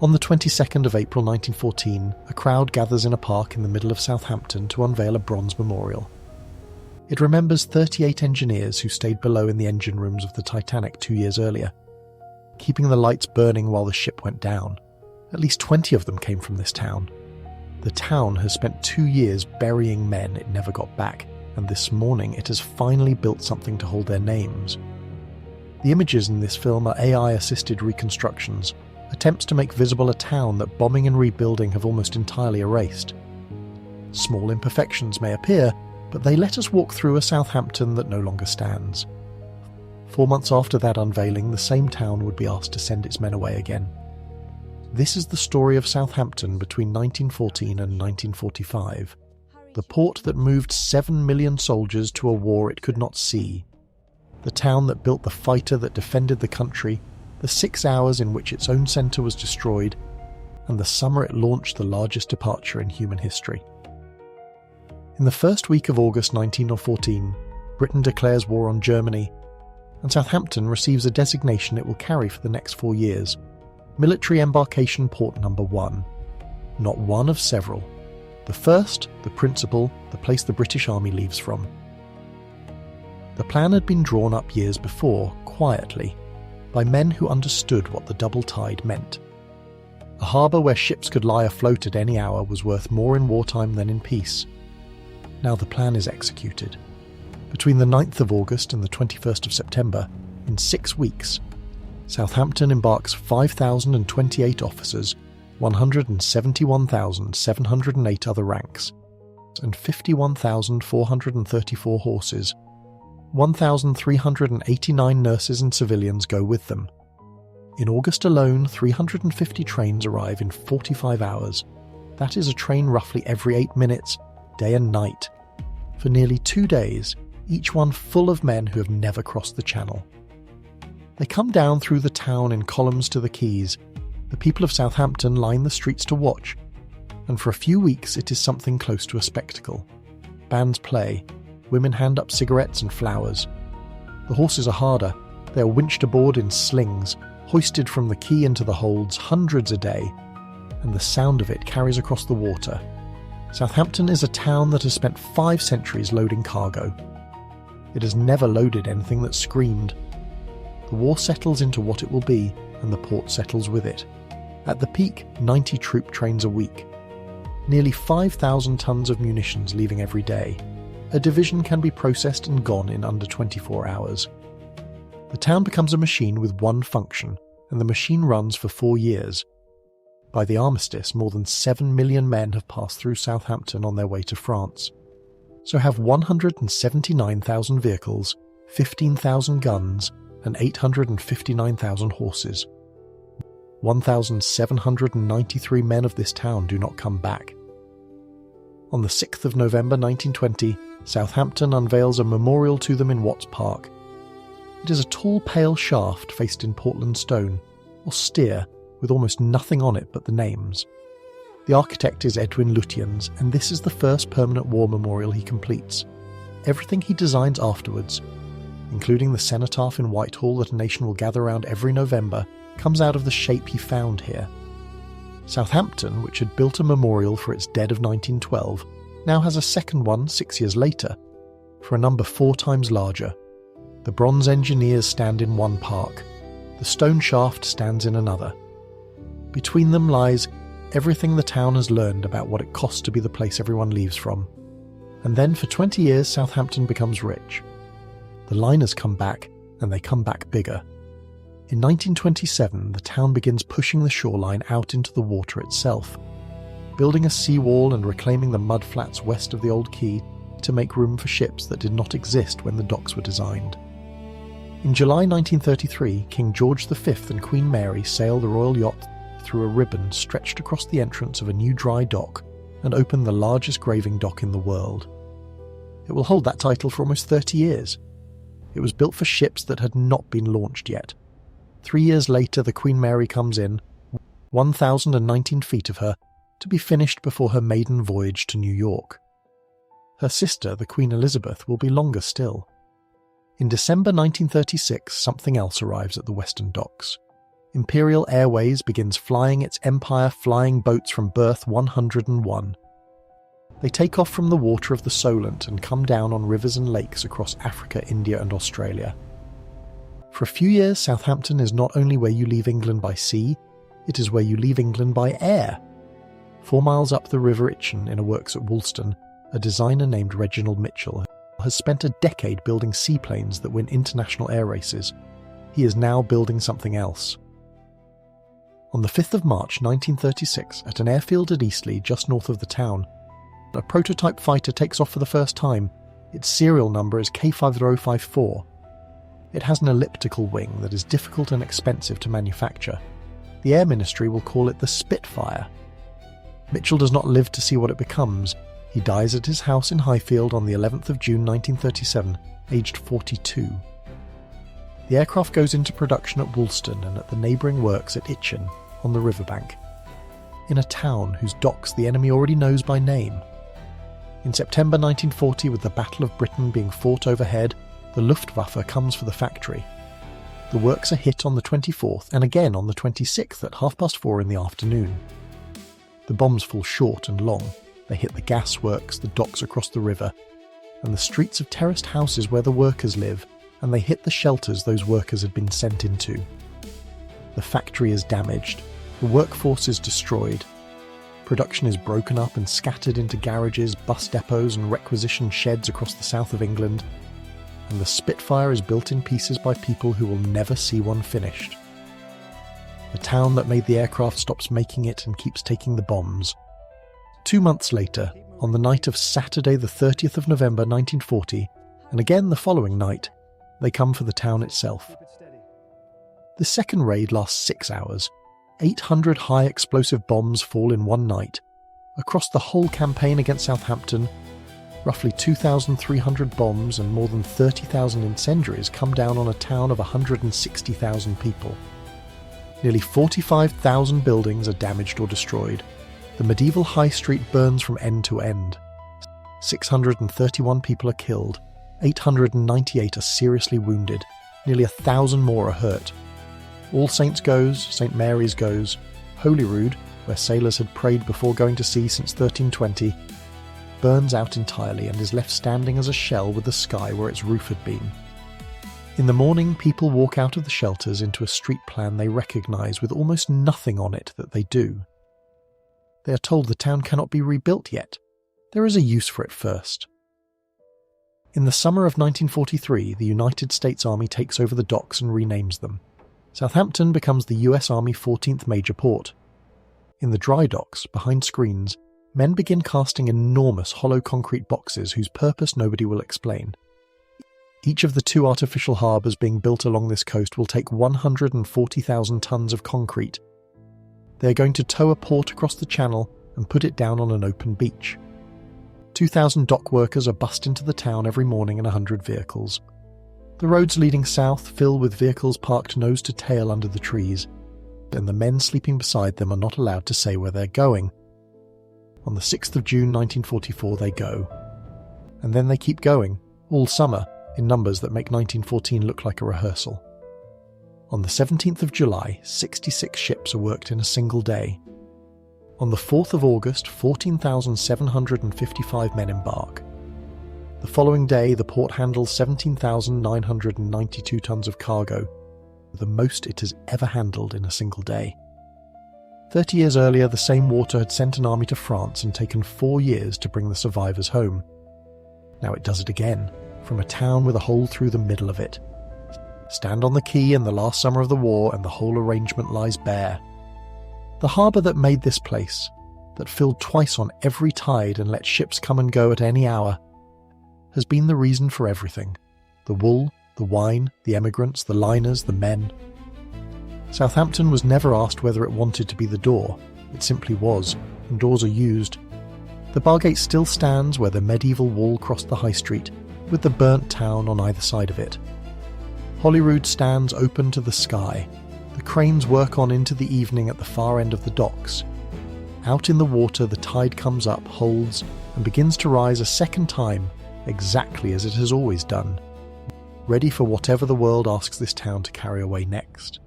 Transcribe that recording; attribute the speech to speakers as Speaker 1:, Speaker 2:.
Speaker 1: On the 22nd of April 1914, a crowd gathers in a park in the middle of Southampton to unveil a bronze memorial. It remembers 38 engineers who stayed below in the engine rooms of the Titanic 2 years earlier, keeping the lights burning while the ship went down. At least 20 of them came from this town. The town has spent 2 years burying men it never got back, and this morning it has finally built something to hold their names. The images in this film are AI-assisted reconstructions, attempts to make visible a town that bombing and rebuilding have almost entirely erased. Small imperfections may appear, but they let us walk through a Southampton that no longer stands. 4 months after that unveiling, the same town would be asked to send its men away again. This is the story of Southampton between 1914 and 1945, the port that moved 7 million soldiers to a war it could not see, the town that built the fighter that defended the country, the 6 hours in which its own centre was destroyed, and the summer it launched the largest departure in human history. In the first week of August 1914, Britain declares war on Germany, and Southampton receives a designation it will carry for the next 4 years: Military Embarkation Port Number One. Not one of several. The first, the principal, the place the British Army leaves from. The plan had been drawn up years before, quietly, by men who understood what the double tide meant. A harbour where ships could lie afloat at any hour was worth more in wartime than in peace. Now the plan is executed. Between the 9th of August and the 21st of September, in 6 weeks, Southampton embarks 5,028 officers, 171,708 other ranks, and 51,434 horses. 1,389 nurses and civilians go with them. In August alone, 350 trains arrive in 45 hours. That is a train roughly every 8 minutes, day and night. For nearly 2 days, each one full of men who have never crossed the Channel. They come down through the town in columns to the quays. The people of Southampton line the streets to watch, and for a few weeks it is something close to a spectacle. Bands play, women hand up cigarettes and flowers. The horses are harder. They are winched aboard in slings, hoisted from the quay into the holds, hundreds a day, and the sound of it carries across the water. Southampton is a town that has spent 5 centuries loading cargo. It has never loaded anything that screamed. The war settles into what it will be, and the port settles with it. At the peak, 90 troop trains a week. Nearly 5,000 tons of munitions leaving every day. A division can be processed and gone in under 24 hours. The town becomes a machine with one function, and the machine runs for 4 years. By the armistice, more than 7 million men have passed through Southampton on their way to France. So have 179,000 vehicles, 15,000 guns, and 859,000 horses. 1,793 men of this town do not come back. On the 6th of November 1920, Southampton unveils a memorial to them in Watts Park. It is a tall, pale shaft faced in Portland stone, austere, with almost nothing on it but the names. The architect is Edwin Lutyens, and this is the first permanent war memorial he completes. Everything he designs afterwards, including the cenotaph in Whitehall that a nation will gather around every November, comes out of the shape he found here. Southampton, which had built a memorial for its dead of 1912, now has a second one 6 years later, for a number 4 times larger. The bronze engineers stand in one park. The stone shaft stands in another. Between them lies everything the town has learned about what it costs to be the place everyone leaves from. And then for 20 years Southampton becomes rich. The liners come back, and they come back bigger. In 1927, the town begins pushing the shoreline out into the water itself, building a seawall and reclaiming the mudflats west of the old quay to make room for ships that did not exist when the docks were designed. In July 1933, King George V and Queen Mary sail the royal yacht through a ribbon stretched across the entrance of a new dry dock and open the largest graving dock in the world. It will hold that title for almost 30 years. It was built for ships that had not been launched yet. 3 years later, the Queen Mary comes in, 1,019 feet of her, to be finished before her maiden voyage to New York. Her sister, the Queen Elizabeth, will be longer still. In December 1936, something else arrives at the Western Docks. Imperial Airways begins flying its Empire flying boats from berth 101. They take off from the water of the Solent and come down on rivers and lakes across Africa, India and Australia. For a few years, Southampton is not only where you leave England by sea, it is where you leave England by air. 4 miles up the River Itchen in a works at Woolston, a designer named Reginald Mitchell has spent a decade building seaplanes that win international air races. He is now building something else. On the 5th of March 1936, at an airfield at Eastleigh just north of the town, a prototype fighter takes off for the first time. Its serial number is K5054. It has an elliptical wing that is difficult and expensive to manufacture. The Air Ministry will call it the Spitfire. Mitchell does not live to see what it becomes. He dies at his house in Highfield on the 11th of June 1937, aged 42. The aircraft goes into production at Woolston and at the neighbouring works at Itchen, on the riverbank, in a town whose docks the enemy already knows by name. In September 1940, with the Battle of Britain being fought overhead, the Luftwaffe comes for the factory. The works are hit on the 24th and again on the 26th at 4:30 in the afternoon. The bombs fall short and long. They hit the gasworks, the docks across the river, and the streets of terraced houses where the workers live, and they hit the shelters those workers had been sent into. The factory is damaged. The workforce is destroyed. Production is broken up and scattered into garages, bus depots and requisition sheds across the south of England, and the Spitfire is built in pieces by people who will never see one finished. The town that made the aircraft stops making it and keeps taking the bombs. 2 months later, on the night of Saturday the 30th of November 1940, and again the following night, they come for the town itself. The second raid lasts 6 hours. 800 high explosive bombs fall in one night. Across the whole campaign against Southampton, roughly 2,300 bombs and more than 30,000 incendiaries come down on a town of 160,000 people. Nearly 45,000 buildings are damaged or destroyed. The medieval high street burns from end to end. 631 people are killed. 898 are seriously wounded. Nearly 1,000 more are hurt. All Saints goes, St Mary's goes, Holyrood, where sailors had prayed before going to sea since 1320, burns out entirely and is left standing as a shell with the sky where its roof had been. In the morning, people walk out of the shelters into a street plan they recognise with almost nothing on it that they do. They are told the town cannot be rebuilt yet. There is a use for it first. In the summer of 1943, the United States Army takes over the docks and renames them. Southampton becomes the US Army 14th Major Port. In the dry docks, behind screens, men begin casting enormous hollow concrete boxes whose purpose nobody will explain. Each of the 2 artificial harbours being built along this coast will take 140,000 tonnes of concrete. They are going to tow a port across the channel and put it down on an open beach. 2,000 dock workers are bussed into the town every morning in 100 vehicles. The roads leading south fill with vehicles parked nose to tail under the trees, and the men sleeping beside them are not allowed to say where they're going. On the 6th of June 1944 they go. And then they keep going, all summer, in numbers that make 1914 look like a rehearsal. On the 17th of July, 66 ships are worked in a single day. On the 4th of August, 14,755 men embark. The following day, the port handles 17,992 tonnes of cargo, the most it has ever handled in a single day. 30 years earlier, the same water had sent an army to France and taken 4 years to bring the survivors home. Now it does it again, from a town with a hole through the middle of it. Stand on the quay in the last summer of the war and the whole arrangement lies bare. The harbour that made this place, that filled twice on every tide and let ships come and go at any hour, has been the reason for everything. The wool, the wine, the emigrants, the liners, the men. Southampton was never asked whether it wanted to be the door. It simply was, and doors are used. The Bargate still stands where the medieval wall crossed the high street, with the burnt town on either side of it. Holyrood stands open to the sky. The cranes work on into the evening at the far end of the docks. Out in the water, the tide comes up, holds, and begins to rise a second time, exactly as it has always done, ready for whatever the world asks this town to carry away next.